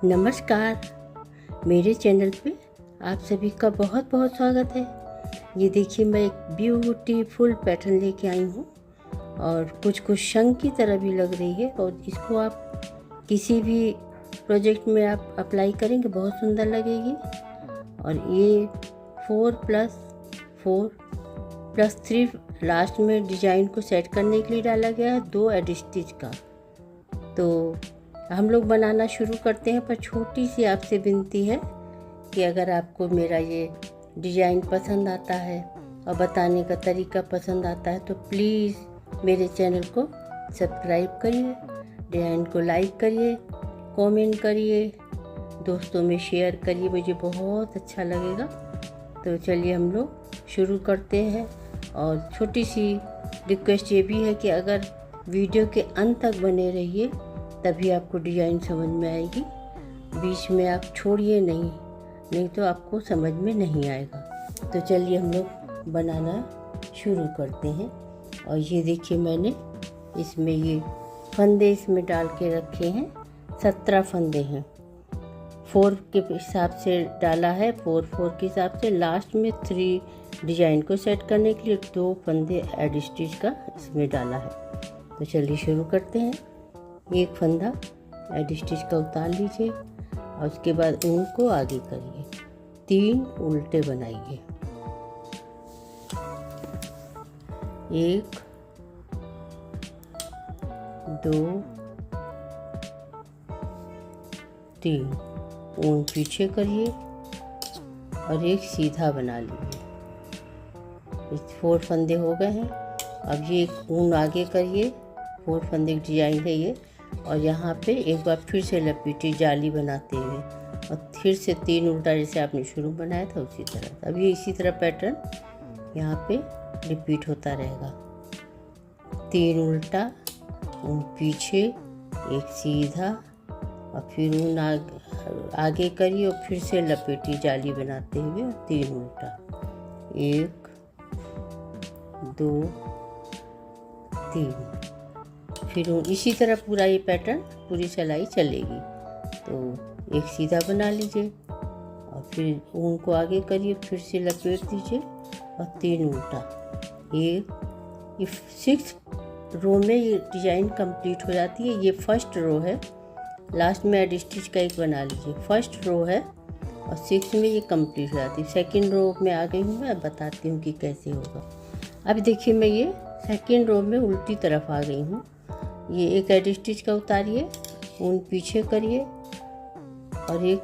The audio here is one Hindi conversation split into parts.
नमस्कार, मेरे चैनल पे आप सभी का बहुत बहुत स्वागत है। ये देखिए, मैं एक ब्यूटीफुल पैटर्न लेके आई हूँ और कुछ शंख की तरह भी लग रही है और इसको आप किसी भी प्रोजेक्ट में आप अप्लाई करेंगे बहुत सुंदर लगेगी। और ये 4+4+3 लास्ट में डिजाइन को सेट करने के लिए डाला गया है, 2 एड स्टिच का। तो हम लोग बनाना शुरू करते हैं, पर छोटी सी आपसे विनती है कि अगर आपको मेरा ये डिज़ाइन पसंद आता है और बताने का तरीका पसंद आता है तो प्लीज़ मेरे चैनल को सब्सक्राइब करिए, डिज़ाइन को लाइक करिए, कमेंट करिए, दोस्तों में शेयर करिए, मुझे बहुत अच्छा लगेगा। तो चलिए हम लोग शुरू करते हैं। और छोटी सी रिक्वेस्ट ये भी है कि अगर वीडियो के अंत तक बने रहिए तभी आपको डिज़ाइन समझ में आएगी, बीच में आप छोड़िए नहीं तो आपको समझ में नहीं आएगा। तो चलिए हम लोग बनाना शुरू करते हैं। और ये देखिए, मैंने इसमें ये फंदे इसमें डाल के रखे हैं, 17 फंदे हैं। 4 के हिसाब से डाला है, 4 के हिसाब से। लास्ट में 3 डिज़ाइन को सेट करने के लिए 2 फंदे एड स्टिच का इसमें डाला है। तो चलिए शुरू करते हैं। एक फंदा एड स्टिच का उतार लीजिए और उसके बाद ऊन को आगे करिए, 3 उल्टे बनाइए। 1 2 3 ऊन पीछे करिए और एक सीधा बना लीजिए। 4 फंदे हो गए हैं। अब ये ऊन आगे करिए, 4 फंदे की डिजाइन है ये। और यहाँ पे एक बार फिर से लपेटिए जाली बनाते हुए और फिर से 3 उल्टा, जैसे आपने शुरू बनाया था उसी तरह। अब ये इसी तरह पैटर्न यहाँ पे रिपीट होता रहेगा। 3 उल्टा, ऊन पीछे, एक सीधा और फिर ऊन आगे करिए और फिर से लपेटिए जाली बनाते हुए और 3 उल्टा। 1 2 3। फिर इसी तरह पूरा ये पैटर्न पूरी सिलाई चलेगी। तो एक सीधा बना लीजिए और फिर ऊन को आगे करिए, फिर से लपेट दीजिए और 3 उल्टा। ये 6 रो में ये डिज़ाइन कंप्लीट हो जाती है। ये फर्स्ट रो है, लास्ट में एड स्टिच का एक बना लीजिए। फर्स्ट रो है और 6 में ये कंप्लीट हो जाती है। सेकेंड रो में आ गई हूँ मैं, अब बताती हूँ कि कैसे होगा। अब देखिए, मैं ये सेकेंड रो में उल्टी तरफ आ गई हूँ। ये एक एड स्टिच का उतारिए, ऊन पीछे करिए और एक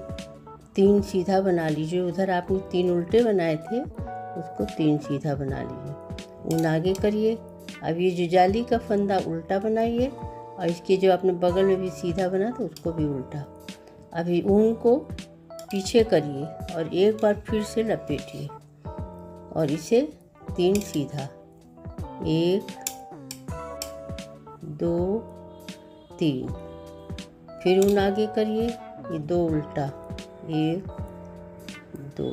3 सीधा बना लीजिए। उधर आपने 3 उल्टे बनाए थे, उसको 3 सीधा बना लीजिए। ऊन आगे करिए। अब ये जो जाली का फंदा उल्टा बनाइए और इसके जो आपने बगल में भी सीधा बना था उसको भी उल्टा। अभी ऊन को पीछे करिए और एक बार फिर से लपेटिए और इसे 3 सीधा, 1 2 3। फिर ऊन आगे करिए, ये 2 उल्टा, 1 2।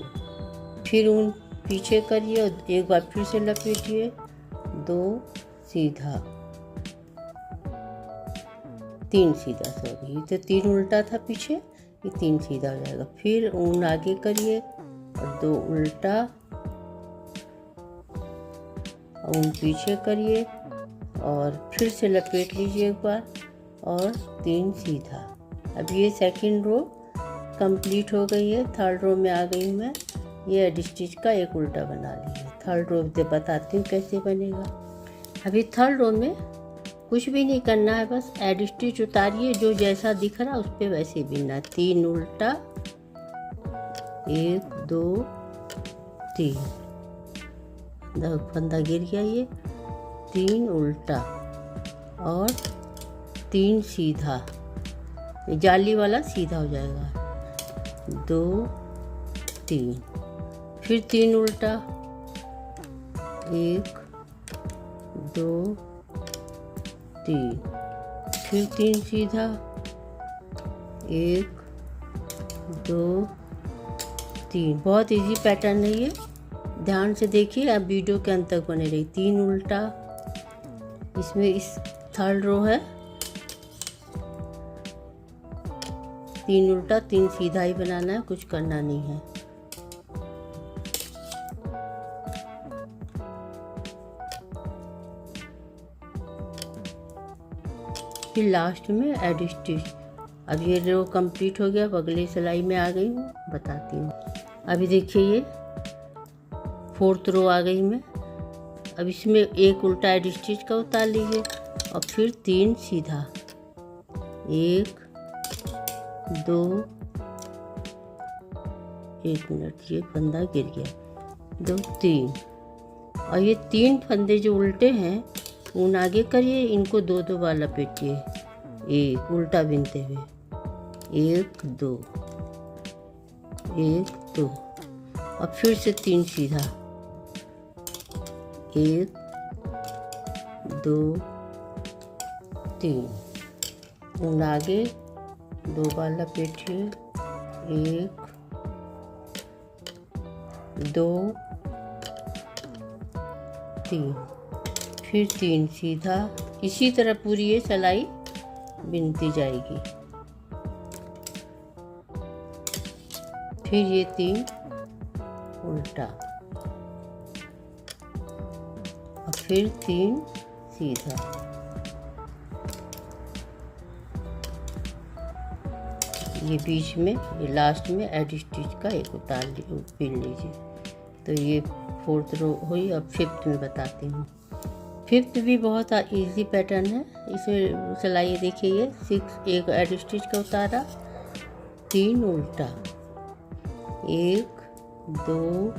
फिर ऊन पीछे करिए और एक बार फिर से लपेटिए, 2 सीधा, 3 सीधा। सॉरी, ये तो 3 उल्टा था पीछे, ये 3 सीधा हो जाएगा। फिर ऊन आगे करिए और 2 उल्टा, ऊन पीछे करिए और फिर से लपेट लीजिए एक बार और 3 सीधा। अब ये सेकंड रो कंप्लीट हो गई है। थर्ड रो में आ गई हूँ मैं। ये एड स्टिच का एक उल्टा बना लीजिए। थर्ड रो से बताती हूँ कैसे बनेगा। अभी थर्ड रो में कुछ भी नहीं करना है, बस एड स्टिच उतारिए, जो जैसा दिख रहा उस पर वैसे बिनना। 3 उल्टा, 1 2 3। फंदा गिर गया, ये 3 उल्टा और 3 सीधा। जाली वाला सीधा हो जाएगा, 2 3। फिर 3 उल्टा, 1 2 3। फिर 3 सीधा, 1 2 3। बहुत इजी पैटर्न है ये, ध्यान से देखिए। आप वीडियो के अंत तक बने रहिए। 3 उल्टा, इसमें इस थर्ड रो है, 3 उल्टा 3 सीधा ही बनाना है, कुछ करना नहीं है। फिर लास्ट में एड स्टिच। अब ये रो कंप्लीट हो गया, अब अगली सिलाई में आ गई हूँ, बताती हूँ। अभी देखिए ये 4th रो आ गई मैं। अब इसमें एक उल्टा एड स्टिच का उतार लीजिए और फिर 3 सीधा, 1 2, 1 मिनट, ये फंदा गिर गया, 2 3। और ये 3 फंदे जो उल्टे हैं ऊन आगे करिए, इनको 2 बार लपेटिए, 1 उल्टा बिनते हुए, 1 2 1 2, और फिर से 3 सीधा, 1 2 3। ऊन आगे 2 बार लपेटिए, 1 2 3, फिर 3 सीधा। इसी तरह पूरी ये सिलाई बिनती जाएगी। फिर ये 3 उल्टा और फिर 3 सीधा। ये बीच में, ये लास्ट में एड स्टिच का एक उतार बिन लीजिए। तो ये 4th रो हुई। अब 5th में बताती हूँ। 5th भी बहुत इजी पैटर्न है। इसमें सिलाई देखिए, ये 6 एक एड स्टिच का उतारा, 3 उल्टा, 1 2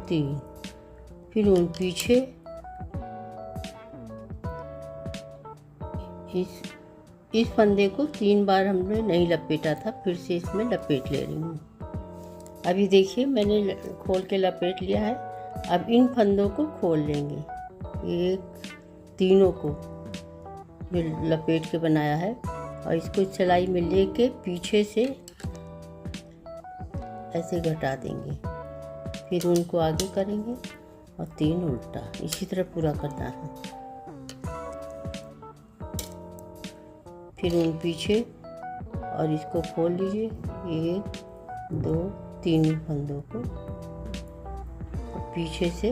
3, फिर उन पीछे इस फंदे को 3 बार हमने नहीं लपेटा था, फिर से इसमें लपेट ले रही हूँ। अभी देखिए मैंने खोल के लपेट लिया है। अब इन फंदों को खोल लेंगे, एक तीनों को जो लपेट के बनाया है, और इसको सिलाई में लेके पीछे से ऐसे घटा देंगे। फिर उनको आगे करेंगे और 3 उल्टा, इसी तरह पूरा करना है। फिर उन पीछे और इसको खोल लीजिए, 1 2 3 फंदों को, और पीछे से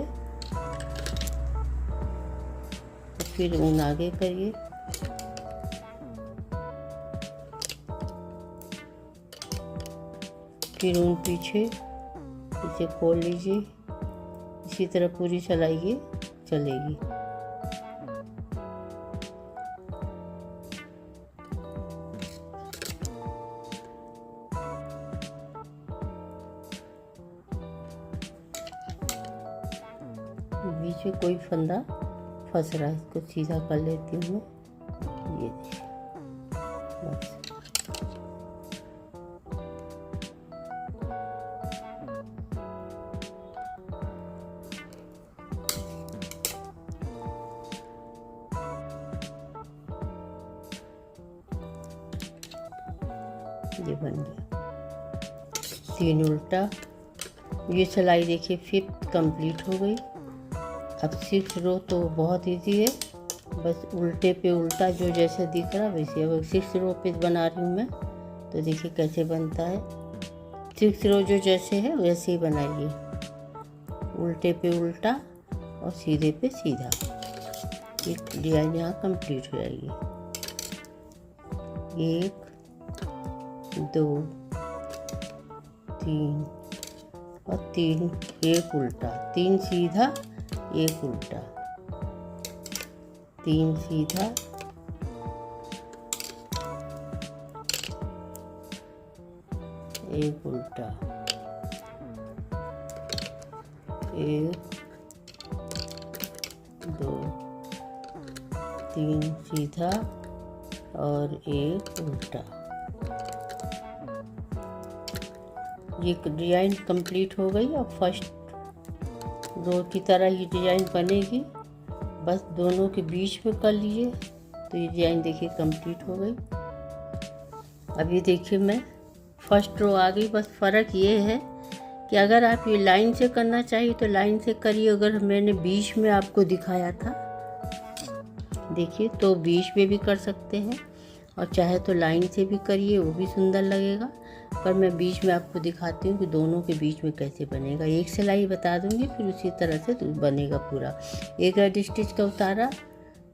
फिर ऊन आगे करिए, फिर ऊन पीछे, इसे खोल लीजिए। इसी तरह पूरी सिलाई ये चलेगी। बीच में कोई फंदा फंस रहा है, इसको सीधा कर लेती हूँ मैं। ये देखिए, बस ये बन गया। 3 उल्टा। ये सिलाई देखिए 5th कंप्लीट हो गई। अब 6th रो तो बहुत इजी है, बस उल्टे पे उल्टा जो जैसे दिख रहा वैसे। अब 6th रो पे बना रही हूँ मैं, तो देखिए कैसे बनता है। 6th रो जो जैसे है वैसे ही बनाइए, उल्टे पे उल्टा और सीधे पे सीधा। एक डिजाइन यहाँ कंप्लीट हो जाएगी। 1 2 3 और 3, 1 उल्टा, 3 सीधा, 1 उल्टा, 3 सीधा, 1 उल्टा, 1 2 3 सीधा और 1 उल्टा। ये डिजाइन कंप्लीट हो गई। अब फर्स्ट रो की तरह ही डिजाइन बनेगी, बस दोनों के बीच में कर लिए तो ये डिजाइन देखिए कंप्लीट हो गई। अब ये देखिए मैं फर्स्ट रो आ गई। बस फ़र्क ये है कि अगर आप ये लाइन से करना चाहिए तो लाइन से करिए। अगर मैंने बीच में आपको दिखाया था देखिए, तो बीच में भी कर सकते हैं। और चाहे तो लाइन से भी करिए, वो भी सुंदर लगेगा। पर मैं बीच में आपको दिखाती हूँ कि दोनों के बीच में कैसे बनेगा। एक सिलाई बता दूँगी, फिर उसी तरह से बनेगा पूरा। एक एड स्टिच का उतारा,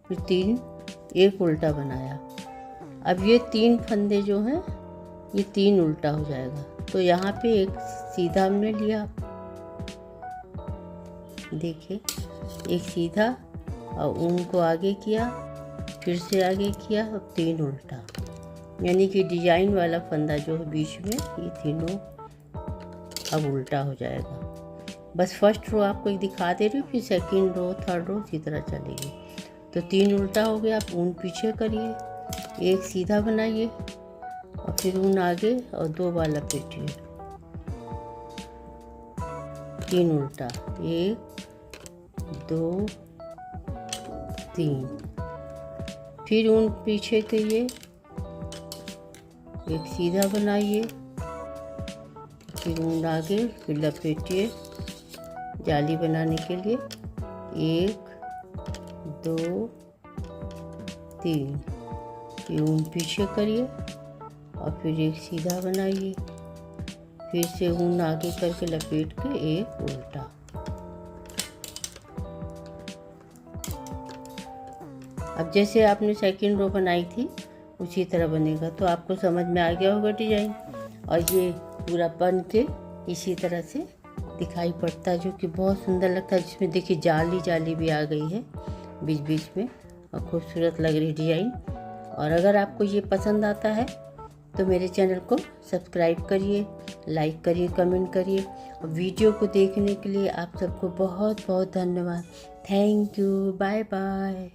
फिर 3 एक उल्टा बनाया। अब ये 3 फंदे जो हैं ये 3 उल्टा हो जाएगा। तो यहाँ पे एक सीधा हमने लिया, देखिए एक सीधा, और ऊन को आगे किया, फिर से आगे किया और 3 उल्टा, यानी कि डिजाइन वाला फंदा जो है बीच में, ये तीनों अब उल्टा हो जाएगा। बस फर्स्ट रो आपको एक दिखा दे रही हूँ, फिर सेकंड रो, थर्ड रो इसी तरह चलेगी। तो 3 उल्टा हो गया। आप ऊन पीछे करिए, एक सीधा बनाइए और फिर ऊन आगे और 2 बार लपेटिए। 3 उल्टा, 1 2 3, फिर ऊन पीछे करिए, एक सीधा बनाइए, फिर ऊन आगे, फिर लपेटिए जाली बनाने के लिए। 1 2 3, फिर ऊन पीछे करिए और फिर एक सीधा बनाइए, फिर से ऊन आगे करके लपेट के एक उल्टा। अब जैसे आपने सेकंड रो बनाई थी उसी तरह बनेगा। तो आपको समझ में आ गया होगा डिजाइन। और ये पूरा बन के इसी तरह से दिखाई पड़ता है, जो कि बहुत सुंदर लगता है। जिसमें देखिए जाली जाली भी आ गई है बीच बीच में, और खूबसूरत लग रही डिजाइन। और अगर आपको ये पसंद आता है तो मेरे चैनल को सब्सक्राइब करिए, लाइक करिए, कमेंट करिए। और वीडियो को देखने के लिए आप सबको बहुत बहुत धन्यवाद। Thank you, bye bye.